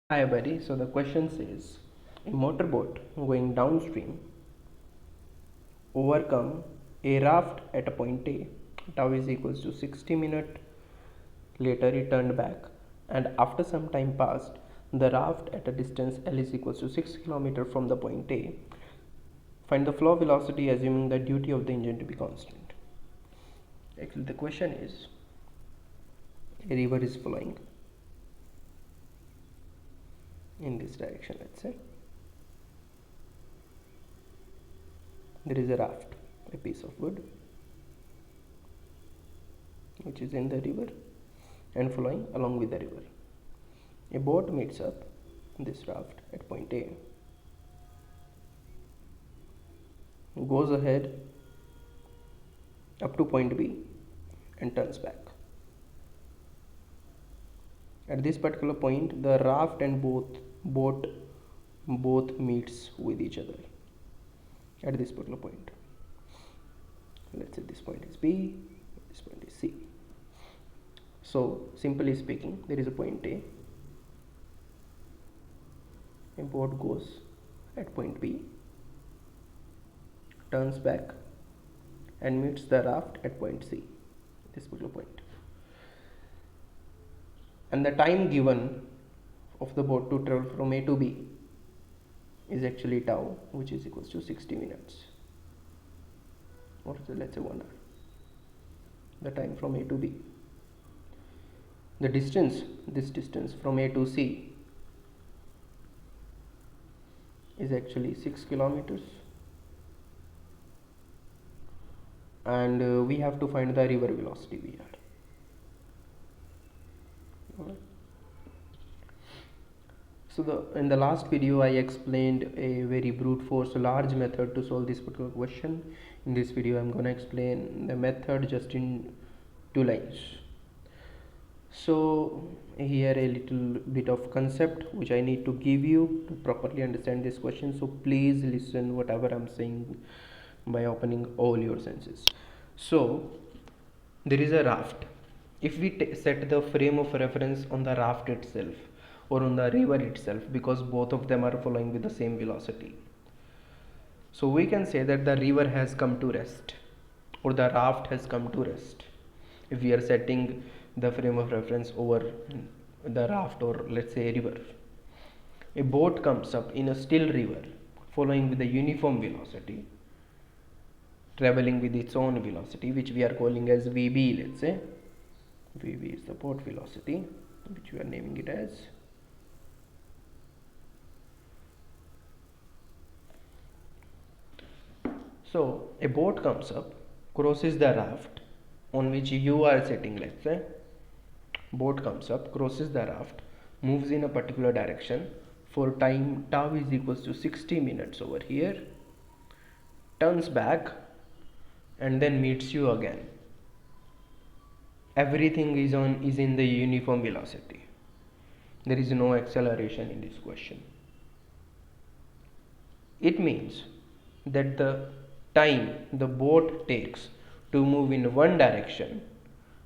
Hi buddy, so the question says a motorboat going downstream overcome a raft at a point A, tau is equals to 60 minutes. Later it turned back, and after some time passed, the raft at a distance L is equals to 6 km from the point A. Find the flow velocity assuming the duty of the engine to be constant. Actually the question is, a river is flowing in this direction, let's say. There is a raft, a piece of wood, which is in the river and flowing along with the river. A boat meets up this raft at point A, goes ahead up to point B and turns back. At this particular point, the raft and boat meets with each other at this particular point. Let's say this point is B, this point is C. So simply speaking, there is a point a boat goes at point B, turns back and meets the raft at point C, this particular point. And the time given of the boat to travel from A to B is actually tau, which is equals to 60 minutes, or let's say 1 hour. The time from A to B. The distance, this distance from A to C is actually 6 kilometers, and we have to find the river velocity we had. So in the last video I explained a very brute force large method to solve this particular question. In this video I'm going to explain the method just in 2 lines. So here a little bit of concept which I need to give you to properly understand this question, so please listen whatever I'm saying by opening all your senses. So there is a raft. If we set the frame of reference on the raft itself or on the river itself, because both of them are flowing with the same velocity, so we can say that the river has come to rest or the raft has come to rest if we are setting the frame of reference over the raft or let's say a river. A boat comes up in a still river following with a uniform velocity, traveling with its own velocity, which we are calling as VB. Let's say VB is the boat velocity, which we are naming it as. So a boat comes up, crosses the raft on which you are sitting, let's say. Boat comes up, crosses the raft, moves in a particular direction for time tau is equals to 60 minutes over here, turns back and then meets you again. Everything is in the uniform velocity. There is no acceleration in this question. It means that the time the boat takes to move in one direction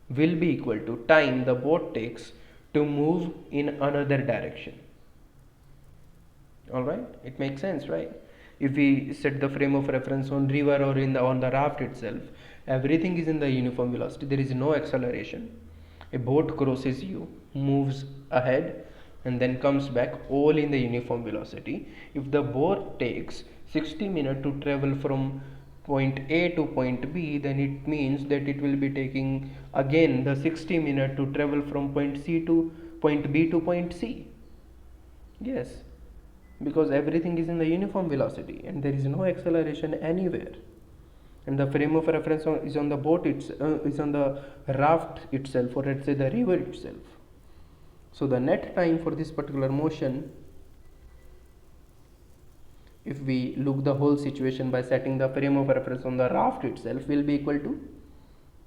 will be equal to time the boat takes to move in another direction. Alright, it makes sense, right? If we set the frame of reference on river or on the raft itself, everything is in the uniform velocity. There is no acceleration. A boat crosses you, moves ahead and then comes back, all in the uniform velocity. If the boat takes 60 minutes to travel from point A to point B, then it means that it will be taking again the 60 minutes to travel from point C to point B to point C. Yes, because everything is in the uniform velocity and there is no acceleration anywhere, and the frame of reference is on the boat, is on the raft itself, or let's say the river itself. So the net time for this particular motion, if we look the whole situation by setting the frame of reference on the raft itself, will be equal to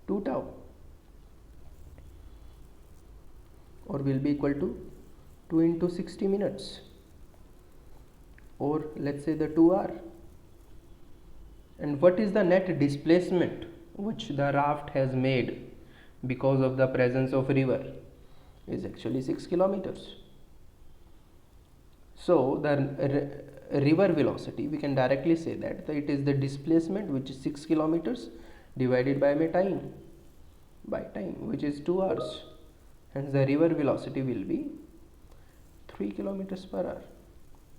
2 tau, or will be equal to 2 into 60 minutes, or let's say the 2 hour. And what is the net displacement which the raft has made because of the presence of river is actually 6 kilometers. So the river velocity, we can directly say that it is the displacement, which is 6 kilometers, divided by my time, which is 2 hours. Hence the river velocity will be 3 kilometers per hour.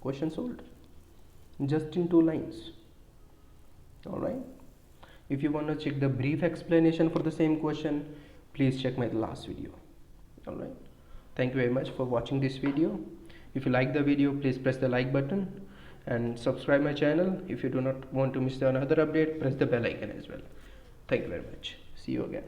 Question solved, just in 2 lines. All right. If you want to check the brief explanation for the same question, please check my last video. All right. Thank you very much for watching this video. If you like the video, please press the like button and subscribe my channel. If you do not want to miss another update, press the bell icon as well. Thank you very much. See you again.